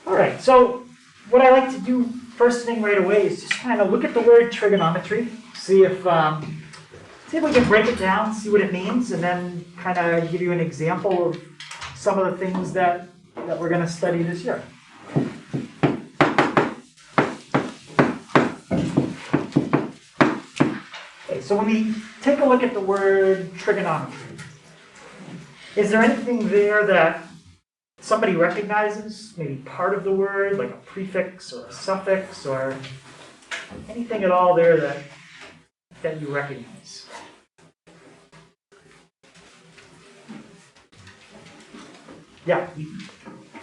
All right, so what I like to do first thing right away is just kind of look at the word trigonometry, see if we can break it down, see what it means, and then kind of give you an example of some of the things that we're going to study this year. Okay, so when we take a look at the word trigonometry, is there anything there that somebody recognizes, maybe part of the word, like a prefix or a suffix, or anything at all there that you recognize? Yeah.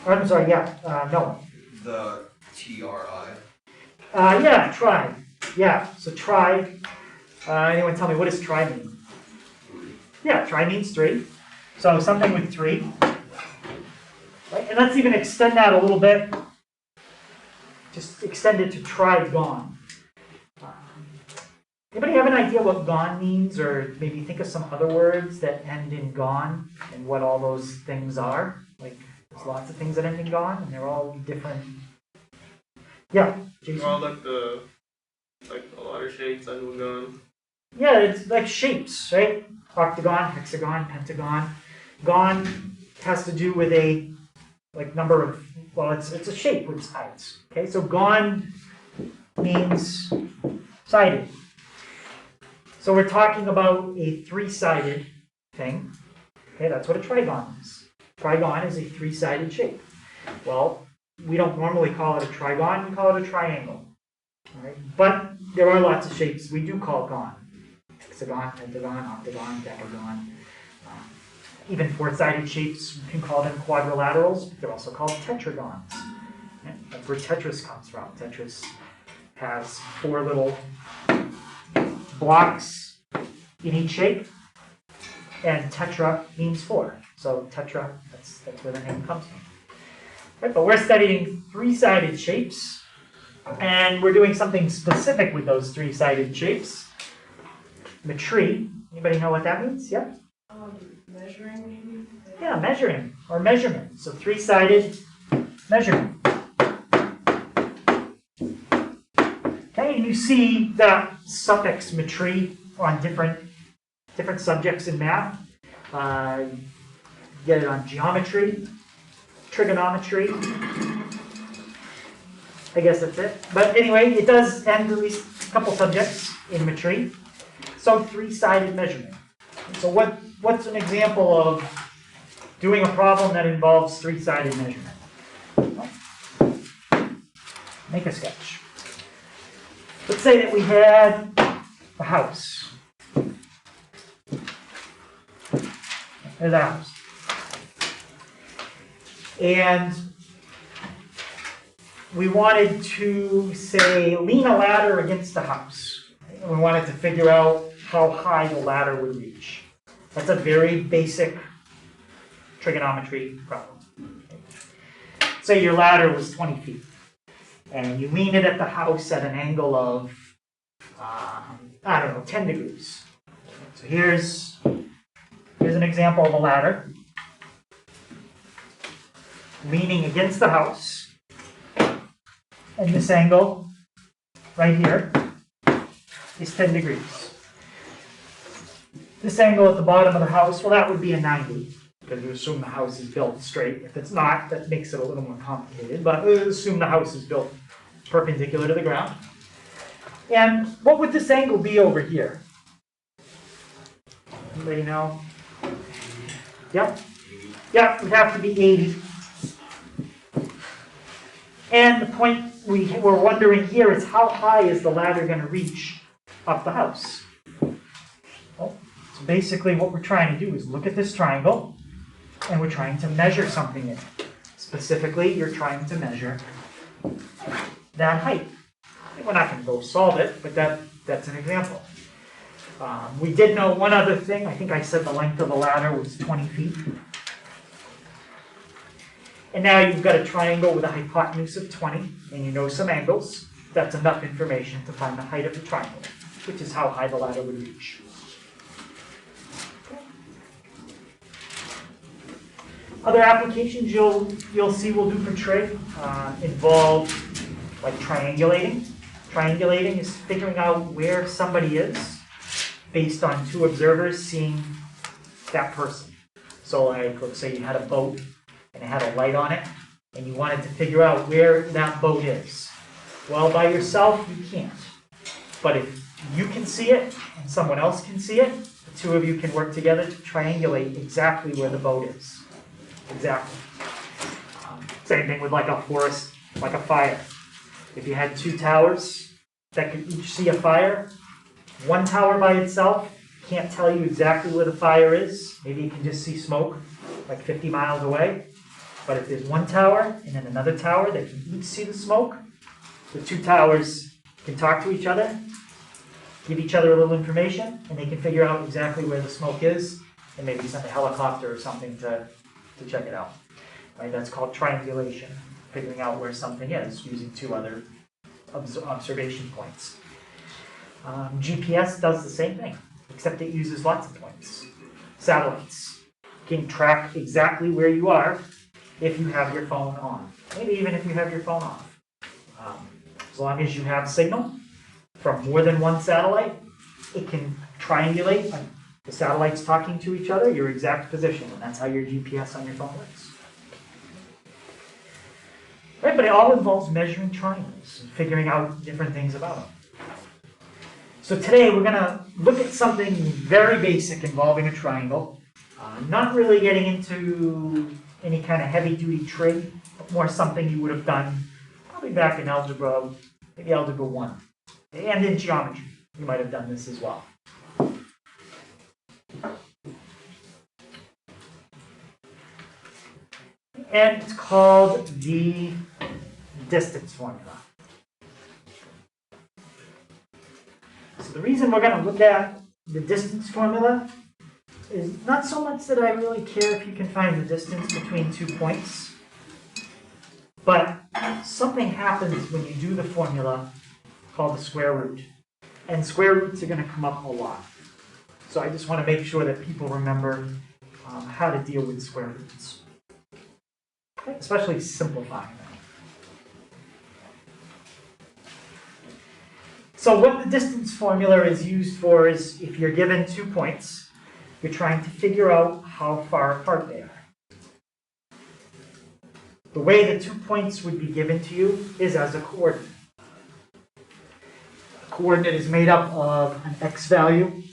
I'm sorry, yeah, no. The TRI. Yeah, try. Yeah, so try. Anyone tell me, what does try mean? Yeah, try means 3. So something with 3. Right? And let's even extend that a little bit. Just extend it to trigon. Anybody have an idea what gon means, or maybe think of some other words that end in gon and what all those things are? Like, there's lots of things that end in gon, and they're all different. Yeah, Jason? They're all like a lot of shapes I moved on. Yeah, it's like shapes, right? Octagon, hexagon, pentagon. Gon has to do with a number of, well, it's a shape with sides. Okay, so gon means sided. So we're talking about a 3-sided thing. Okay, that's what a trigon is. Trigon is a 3-sided shape. Well, we don't normally call it a trigon, we call it a triangle. All right? But there are lots of shapes we do call gon. Hexagon, pentagon, octagon, decagon. Even 4-sided shapes, you can call them quadrilaterals, but they're also called tetragons. Okay? That's where Tetris comes from. Tetris has 4 little blocks in each shape, and tetra means 4. So tetra, that's where the name comes from. Right, but we're studying 3-sided shapes, and we're doing something specific with those 3-sided shapes. Metry. Anybody know what that means? Yeah? Measuring, maybe? Yeah, measuring or measurement. So 3-sided measurement. Okay, and you see that suffix metry on different subjects in math. Get it on geometry, trigonometry. I guess that's it. But anyway, it does end at least a couple subjects in metry. So 3-sided measurement. So what's an example of doing a problem that involves 3-sided measurement? Well, make a sketch. Let's say that we had a house. There's a house. And we wanted to, say, lean a ladder against the house. We wanted to figure out how high the ladder would reach. That's a very basic trigonometry problem. Say your ladder was 20 feet, and you lean it at the house at an angle of, 10 degrees. So here's an example of a ladder leaning against the house, and this angle right here is 10 degrees. This angle at the bottom of the house, well, that would be a 90, because you assume the house is built straight. If it's not, that makes it a little more complicated, but assume the house is built perpendicular to the ground. And what would this angle be over here? Anybody know? Yep. Yep, it would have to be 80. And the point we're wondering here is, how high is the ladder going to reach up the house? Well, so basically what we're trying to do is look at this triangle, and we're trying to measure something in it. Specifically, you're trying to measure that height. We're not going to go solve it, but that's an example. We did know one other thing. I think I said the length of the ladder was 20 feet. And now you've got a triangle with a hypotenuse of 20, and you know some angles. That's enough information to find the height of the triangle, which is how high the ladder would reach. Other applications you'll see we'll do for trig involve like triangulating. Triangulating is figuring out where somebody is based on two observers seeing that person. So like, let's say you had a boat and it had a light on it, and you wanted to figure out where that boat is. Well, by yourself, you can't. But if you can see it and someone else can see it, the two of you can work together to triangulate exactly where the boat is. Exactly. Same thing with like a forest, like a fire. If you had two towers that could each see a fire, one tower by itself can't tell you exactly where the fire is. Maybe you can just see smoke like 50 miles away. But if there's one tower and then another tower that can each see the smoke, the two towers can talk to each other, give each other a little information, and they can figure out exactly where the smoke is, and maybe send a helicopter or something to check it out. Right? That's called triangulation, figuring out where something is using two other observation points. GPS does the same thing, except it uses lots of points. Satellites can track exactly where you are if you have your phone on. Maybe even if you have your phone off. As long as you have signal from more than one satellite, it can triangulate like the satellites talking to each other, your exact position, and that's how your GPS on your phone works. Right, but it all involves measuring triangles and figuring out different things about them. So today we're going to look at something very basic involving a triangle. Not really getting into any kind of heavy-duty trig, but more something you would have done probably back in algebra, maybe algebra 1. And in geometry, you might have done this as well. And it's called the distance formula. So the reason we're going to look at the distance formula is not so much that I really care if you can find the distance between 2 points, but something happens when you do the formula called the square root. And square roots are going to come up a lot. So I just want to make sure that people remember how to deal with square roots, especially simplifying them. So what the distance formula is used for is if you're given 2 points, you're trying to figure out how far apart they are. The way the 2 points would be given to you is as a coordinate. A coordinate is made up of an x value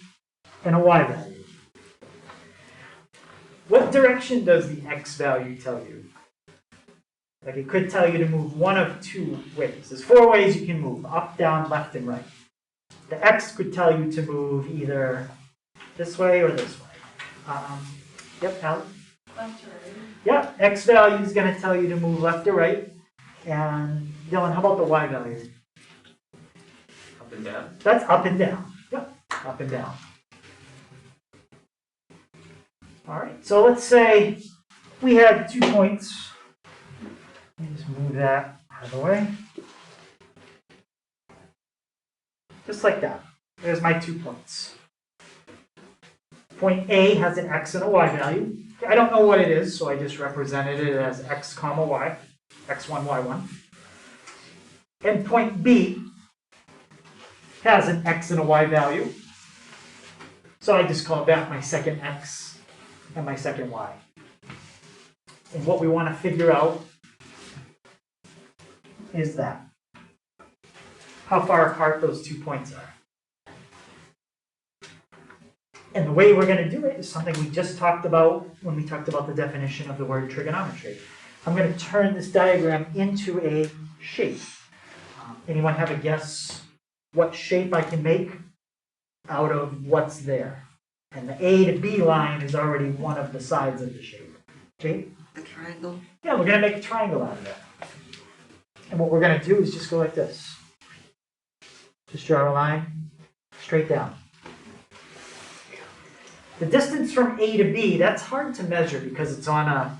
and a y value. What direction does the x value tell you? Like it could tell you to move one of 2 ways. There's 4 ways you can move, up, down, left, and right. The x could tell you to move either this way or this way. Yep, Allie? Left to right. Yeah, x value is going to tell you to move left or right. And Dylan, how about the y value? Up and down. That's up and down. Yep, up and down. All right, so let's say we had 2 points. Let me just move that out of the way. Just like that. There's my 2 points. Point A has an x and a y value. I don't know what it is, so I just represented it as x comma y, x1, y1. And point B has an x and a y value. So I just call that my second x and my second y. And what we want to figure out is that. How far apart those 2 points are. And the way we're going to do it is something we just talked about when we talked about the definition of the word trigonometry. I'm going to turn this diagram into a shape. Anyone have a guess what shape I can make out of what's there? And the A to B line is already one of the sides of the shape. Okay? A triangle. Yeah, we're going to make a triangle out of it. And what we're going to do is just go like this. Just draw a line straight down. The distance from A to B, that's hard to measure because it's on a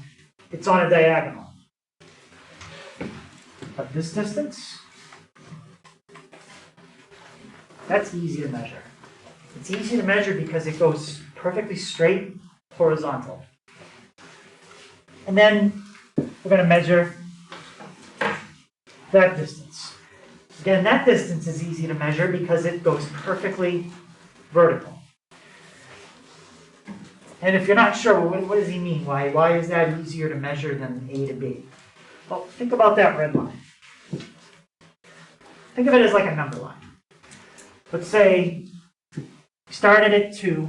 diagonal. But this distance, that's easy to measure. It's easy to measure because it goes perfectly straight, horizontal. And then we're going to measure that distance. Again, that distance is easy to measure because it goes perfectly vertical. And if you're not sure, well, what does he mean? Why is that easier to measure than A to B? Well, think about that red line. Think of it as like a number line. Let's say you started at 2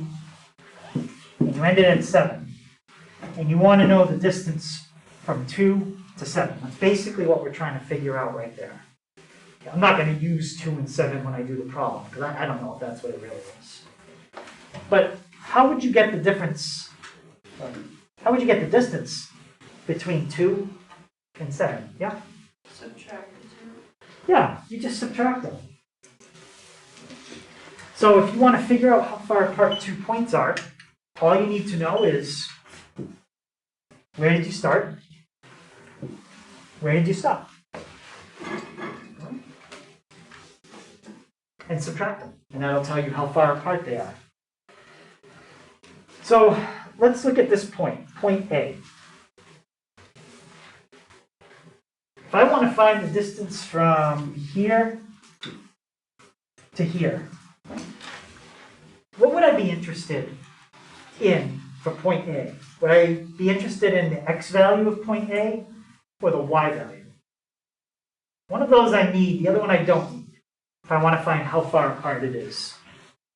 and you ended at 7. And you want to know the distance from 2 to 7. That's basically what we're trying to figure out right there. Okay, I'm not going to use 2 and 7 when I do the problem, because I don't know if that's what it really is. But how would you get the difference? How would you get the distance between 2 and 7? Yeah? Subtract the 0. Yeah, you just subtract them. So if you want to figure out how far apart 2 points are, all you need to know is, where did you start? Where did you stop? And subtract them. And that'll tell you how far apart they are. So let's look at this point, point A. If I want to find the distance from here to here, what would I be interested in for point A? Would I be interested in the x value of point A or the y value? One of those I need, the other one I don't need, if I want to find how far apart it is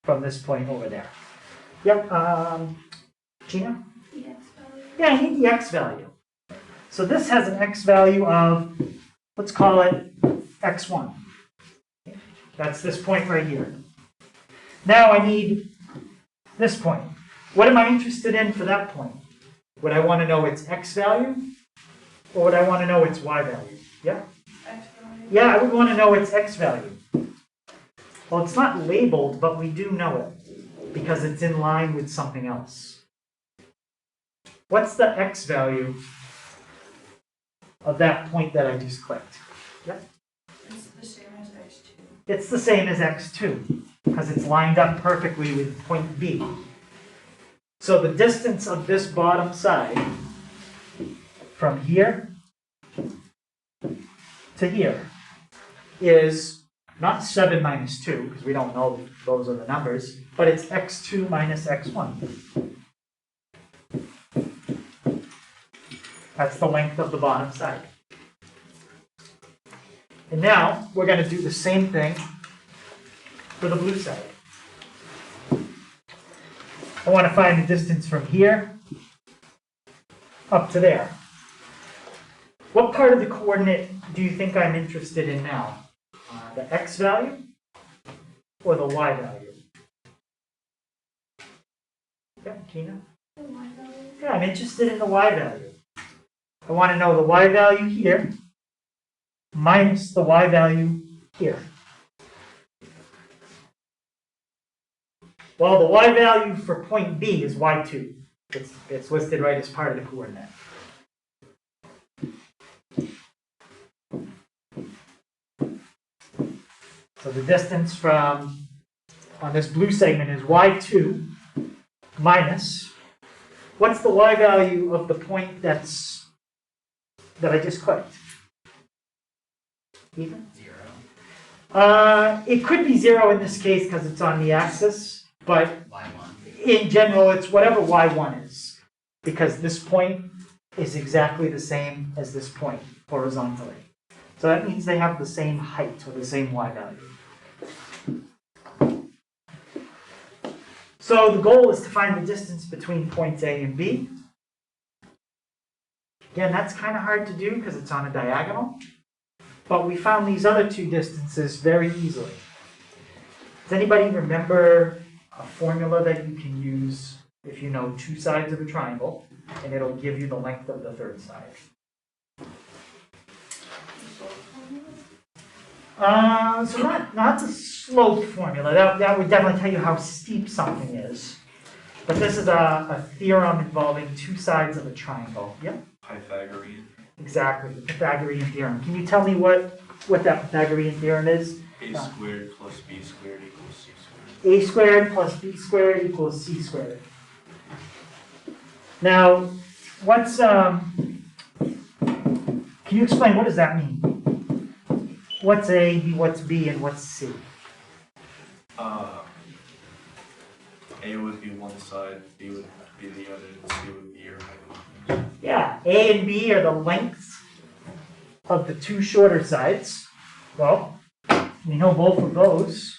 from this point over there. Yep, Gina? The x value. Yeah, I need the x value. So this has an x value of, let's call it x1. That's this point right here. Now I need this point. What am I interested in for that point? Would I want to know its x value? Or would I want to know its y value? Yeah? X value. Yeah, I would want to know its x value. Well, it's not labeled, but we do know it because it's in line with something else. What's the x value of that point that I just clicked? Yeah? It's the same as x2. It's the same as x2 because it's lined up perfectly with point B. So the distance of this bottom side from here to here is not 7 minus 2, because we don't know those are the numbers, but it's x2 minus x1. That's the length of the bottom side. And now we're going to do the same thing for the blue side. I want to find the distance from here up to there. What part of the coordinate do you think I'm interested in now? The x value or the y value? Yeah, Gina? The y value. Yeah, I'm interested in the y value. I want to know the y value here minus the y value here. Well, the y value for point B is y2. It's listed right as part of the coordinate. So the distance from, on this blue segment is y2 minus, what's the y value of the point that I just clicked? Ethan? 0. It could be 0 in this case because it's on the axis, but Y1. in general it's whatever y1 is, because this point is exactly the same as this point horizontally. So that means they have the same height or the same y value. So the goal is to find the distance between points A and B. Again, that's kind of hard to do because it's on a diagonal. But we found these other two distances very easily. Does anybody remember a formula that you can use if you know two sides of a triangle, and it'll give you the length of the third side? So not the slope formula. That would definitely tell you how steep something is. But this is a theorem involving two sides of a triangle. Yep. Pythagorean. Exactly, the Pythagorean theorem. Can you tell me what that Pythagorean theorem is? A squared plus b squared equals c squared. A squared plus b squared equals c squared. Now, what's Can you explain, what does that mean? What's A, what's B, and what's C? A would be one side, B would be the other, and C would be your hypotenuse. Yeah, A and B are the lengths of the two shorter sides. Well, we know both of those.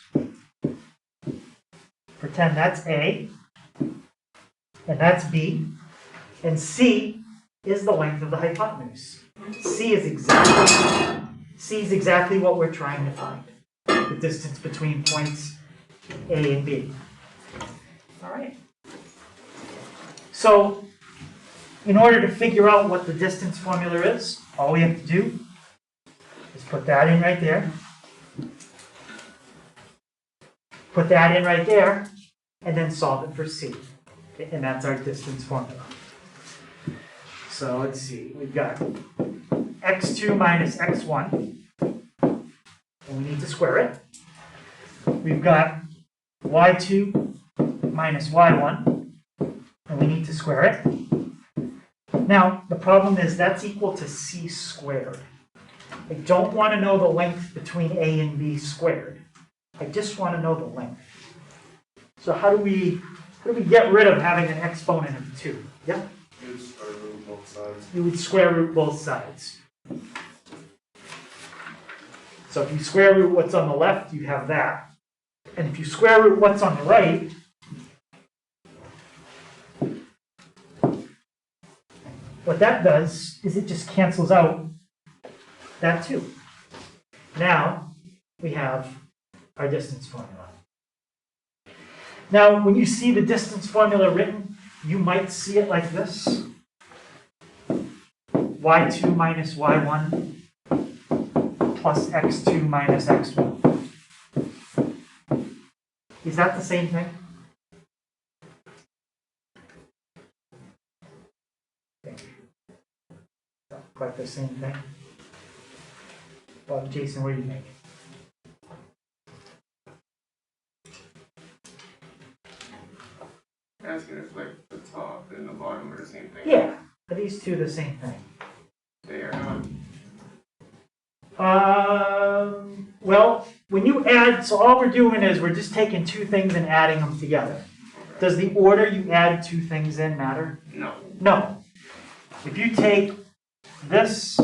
Pretend that's A, and that's B, and C is the length of the hypotenuse. C is exactly what we're trying to find, the distance between points A and B. All right. So, in order to figure out what the distance formula is, all we have to do is put that in right there. Put that in right there, and then solve it for C. Okay, and that's our distance formula. So let's see, we've got x2 minus x1, and we need to square it. We've got y2 minus y1, and we need to square it. Now, the problem is that's equal to c squared. I don't want to know the length between a and b squared. I just want to know the length. So how do we get rid of having an exponent of 2? Yeah? You would square root both sides. You would square root both sides. So if you square root what's on the left, you have that. And if you square root what's on the right, what that does is it just cancels out that 2. Now we have our distance formula. Now, when you see the distance formula written, you might see it like this. y2 minus y1 plus x2 minus x1. Is that the same thing? Not quite the same thing. Well, Jason, what do you think? Asking if like the top and the bottom are the same thing. Yeah, are these two the same thing? They are not. Well, when you add, so all we're doing is we're just taking two things and adding them together. Okay. Does the order you add two things in matter? No. No. If you take this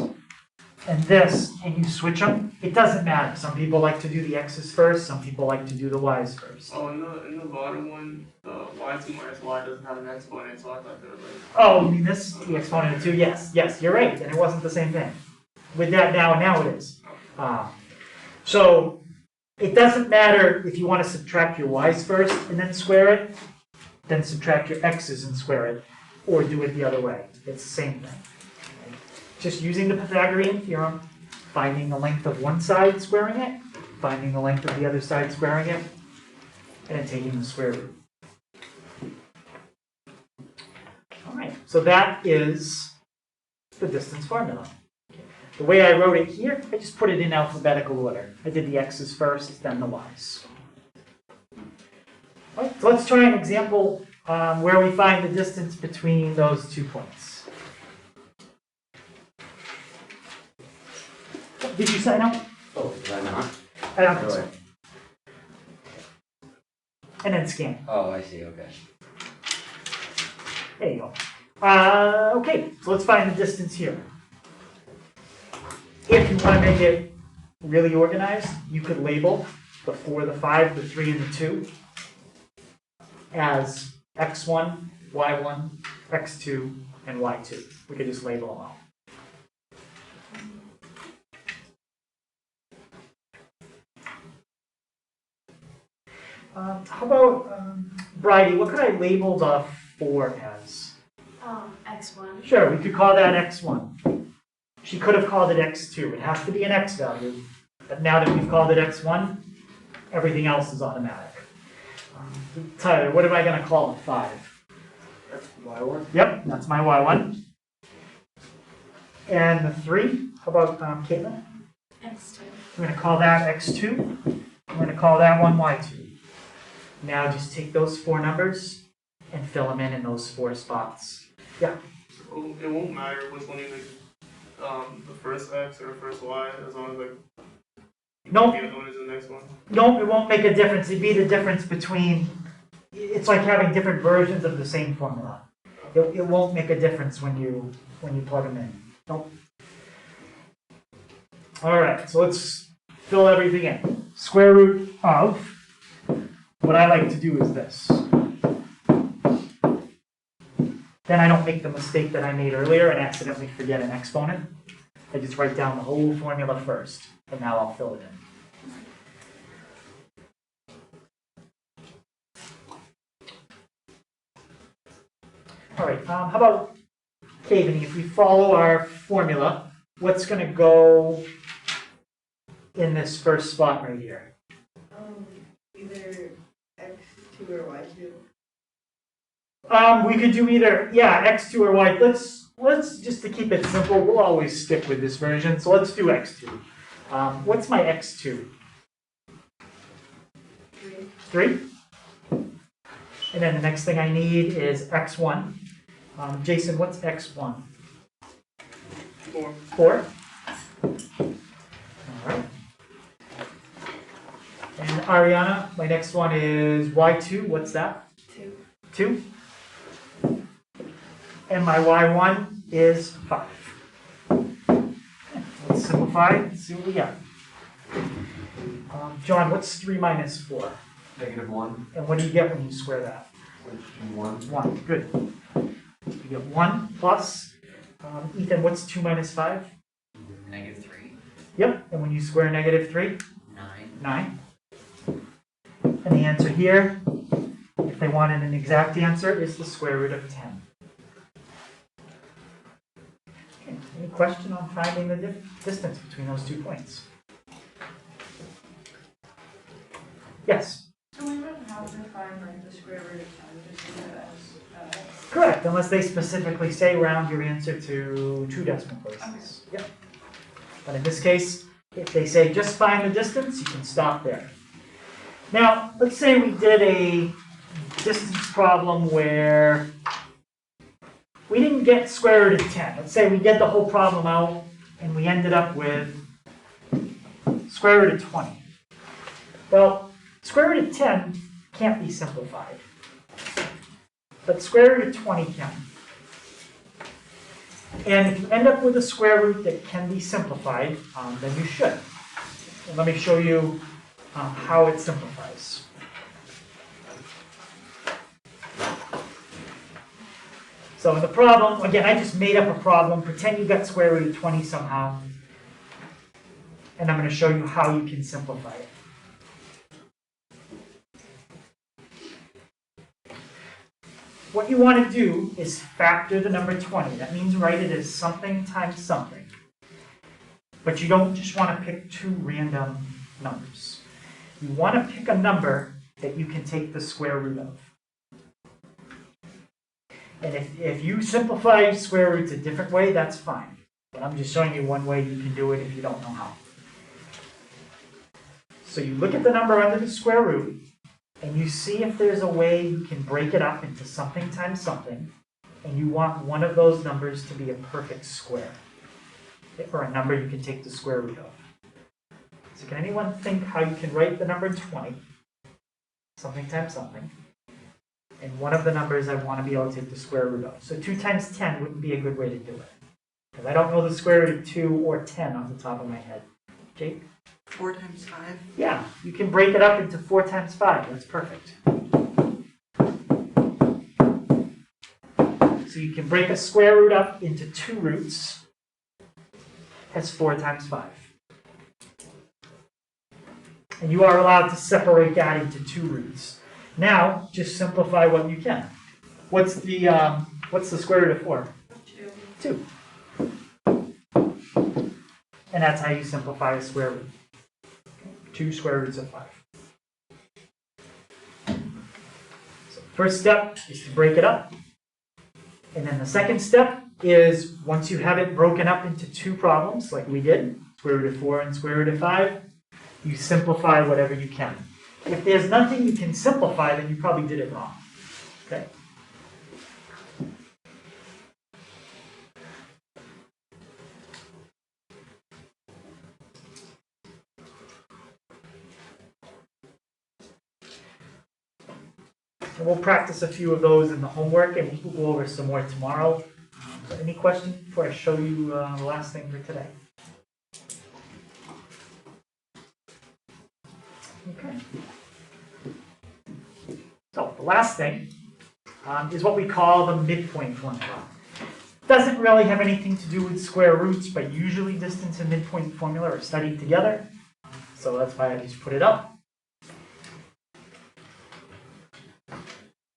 and this and you switch them, it doesn't matter. Some people like to do the x's first, some people like to do the y's first. Oh, in the bottom one, the y2 minus y doesn't have an exponent, so I thought they were like. Oh, you mean this? The exponent of 2? Yes, yes, you're right. And it wasn't the same thing. With that now it is. So it doesn't matter if you want to subtract your y's first and then square it, then subtract your x's and square it, or do it the other way. It's the same thing. Okay? Just using the Pythagorean theorem, finding the length of one side, squaring it, finding the length of the other side, squaring it, and then taking the square root. All right, so that is the distance formula. The way I wrote it here, I just put it in alphabetical order. I did the x's first, then the y's. All right, so let's try an example where we find the distance between those 2 points. Did you sign out? Oh, did I not? I don't think so. And then scan. Oh, I see, okay. There you go. Okay, so let's find the distance here. If you want to make it really organized, you could label the 4, the 5, the 3, and the 2 as x1, y1, x2, and y2. We could just label them all. How about, Bridie, what could I label the 4 as? X1. Sure, we could call that x1. She could have called it x2. It has to be an x value. But now that we've called it x1, everything else is automatic. Tyler, what am I going to call it? 5? That's y1. Yep, that's my y1. And the 3, how about Caitlin? X2. We're going to call that x2. We're going to call that one y2. Now just take those 4 numbers and fill them in those 4 spots. Yeah. So it won't matter which one you the first x or first y as long as like Nope. the unknown is the next one? No, it won't make a difference. It'd be the difference between, it's like having different versions of the same formula. It won't make a difference when you plug them in. Nope. All right, so let's fill everything in. Square root of, what I like to do is this. Then I don't make the mistake that I made earlier and accidentally forget an exponent. I just write down the whole formula first, and now I'll fill it in. All right, how about Kavening? If we follow our formula, what's going to go in this first spot right here? Either x2 or y2. We could do either, yeah, x2 or y. Let's just to keep it simple, we'll always stick with this version. So let's do x2. What's my x2? 3. And then the next thing I need is x1. Jason, what's x1? 4. 4. All right. And Ariana, my next one is y2. What's that? 2. 2. And my y1 is 5. Let's simplify and see what we got. John, what's 3 minus 4? -1, And what do you get when you square that? which is 1. 1. Good. You get 1 plus. Ethan, what's 2 minus 5? -3, Yep. And when you square -3? 9. 9. And the answer here, if they wanted an exact answer, is the square root of 10. Okay. Any question on finding the distance between those 2 points? Yes? So we wouldn't have to find like the square root of 10, just leave it as Correct, unless they specifically say round your answer to 2 decimal places. Yep. But in this case, if they say just find the distance, you can stop there. Now, let's say we did a distance problem where we didn't get square root of 10. Let's say we did the whole problem out and we ended up with square root of 20. Well, square root of 10 can't be simplified, but square root of 20 can. And if you end up with a square root that can be simplified, then you should. And let me show you how it simplifies. So in the problem, again, I just made up a problem. Pretend you got square root of 20 somehow. And I'm going to show you how you can simplify it. What you want to do is factor the number 20. That means write it as something times something. But you don't just want to pick 2 random numbers. You want to pick a number that you can take the square root of. And if you simplify square roots a different way, that's fine. But I'm just showing you one way you can do it if you don't know how. So you look at the number under the square root, and you see if there's a way you can break it up into something times something, and you want one of those numbers to be a perfect square, or a number you can take the square root of. So can anyone think how you can write the number 20, something times something, and one of the numbers I want to be able to take the square root of? So 2 times 10 wouldn't be a good way to do it, because I don't know the square root of 2 or 10 off the top of my head. Jake? 4 times 5. Yeah, you can break it up into 4 times 5. That's perfect. So you can break a square root up into 2 roots. That's 4 times 5. And you are allowed to separate that into 2 roots. Now, just simplify what you can. What's the square root of 4? 2. And that's how you simplify a square root. 2 square roots of 5. So first step is to break it up. And then the second step is, once you have it broken up into 2 problems, like we did, square root of 4 and square root of 5, you simplify whatever you can. If there's nothing you can simplify, then you probably did it wrong. Okay? And we'll practice a few of those in the homework, and we'll go over some more tomorrow. So any questions before I show you the last thing for today? Okay. So the last thing is what we call the midpoint formula. Doesn't really have anything to do with square roots, but usually distance and midpoint formula are studied together. So that's why I just put it up.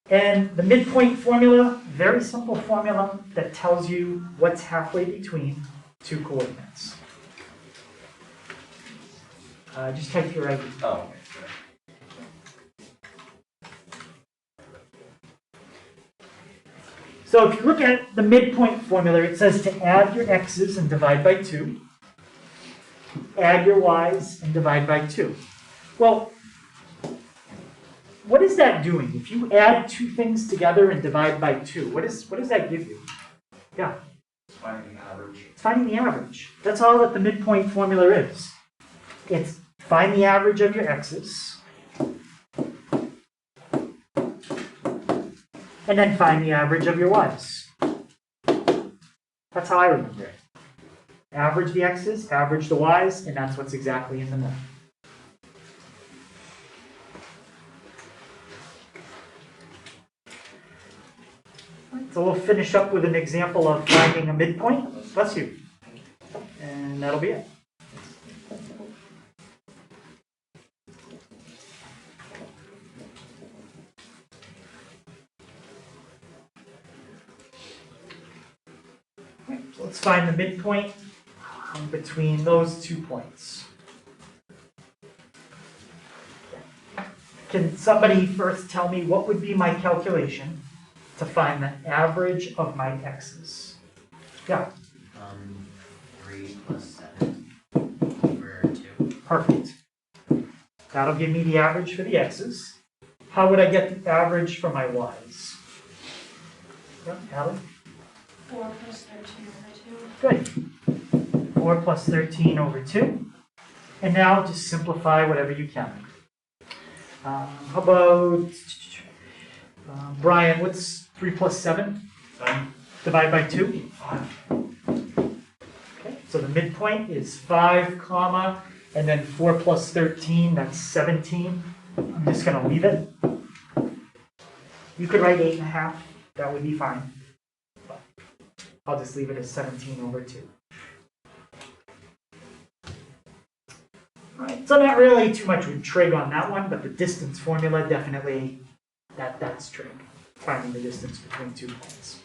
And the midpoint formula, very simple formula that tells you what's halfway between two coordinates. Just type your ID. Oh, okay, sure. So if you look at the midpoint formula, it says to add your x's and divide by 2. Add your y's and divide by 2. Well, what is that doing? If you add two things together and divide by 2, what does that give you? Yeah. Finding the average. It's finding the average. That's all that the midpoint formula is. It's find the average of your x's, and then find the average of your y's. That's how I remember it. Average the x's, average the y's, and that's what's exactly in the middle. So we'll finish up with an example of finding a midpoint. Bless you. And that'll be it. So let's find the midpoint between those 2 points. Can somebody first tell me what would be my calculation to find the average of my x's? Yeah. 3 plus 7 over 2. Perfect. That'll give me the average for the x's. How would I get the average for my y's? Yeah, Allie? 4 plus 13 over 2. Good. 4 plus 13 over 2. And now just simplify whatever you can. How about, Brian, what's 3 plus 7? 7. Divide by 2. 5. Okay, so the midpoint is 5, comma, and then 4 plus 13, that's 17. I'm just going to leave it. You could write 8.5. That would be fine. But I'll just leave it as 17 over 2. All right, so not really too much with trig on that one, but the distance formula definitely, that's trig. Finding the distance between 2 points.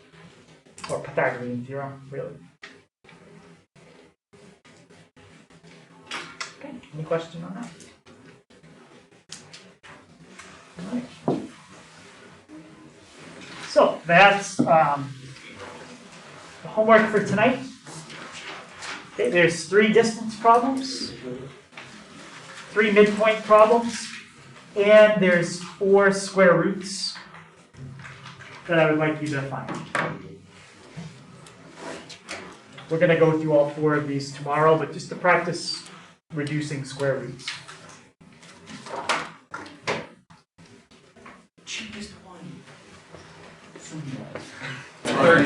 Or Pythagorean theorem, really. Okay, any question on that? All right. So that's the homework for tonight. Okay, there's 3 distance problems, 3 midpoint problems, and there's 4 square roots that I would like you to find. We're going to go through all 4 of these tomorrow, but just to practice reducing square roots.